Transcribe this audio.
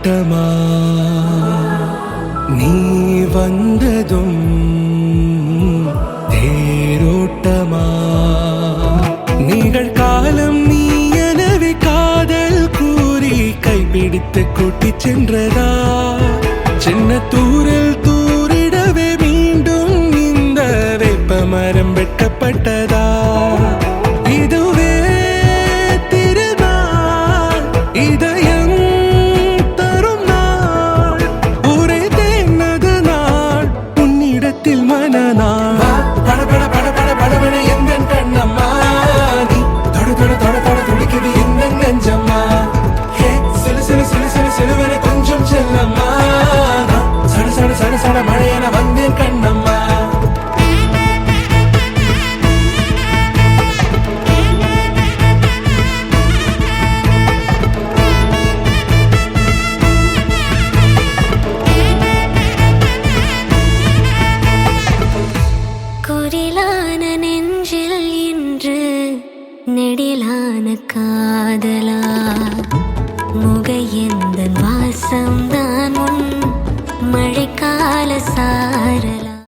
தேரோட்டமா நீ வந்ததும் தேரோட்டமா நிகழ்காலம் நீ எனவே காதல் கூறி கைப்பிடித்து கூட்டிச் சென்றதா சின்ன தூரல் தூரிடவே மீண்டும் இந்த வேப்ப மரம் வெட்டப்பட்டதா இதுவே திருநாள் இதயம் தரும் நாள் ஒரே தேர்ந்தது நாள் உன்னிடத்தில் மனநாள் படபட படபட படவன எந்த கண்ணம்மா நீ தொட தொட தொட தொட துடிக்குது எந்த நெஞ்சம்மா ஹே சிலு சிலு சிலு சிலு சிலுவன கொஞ்சம் செல்லம்மா சட சட சட சட மழையென வந்தேன் கண்ணம்மா குரிலான நெஞ்சில் இன்று நெடிலான காதலா முக எந்த வாசம்தான் உன் மழைக்கால சா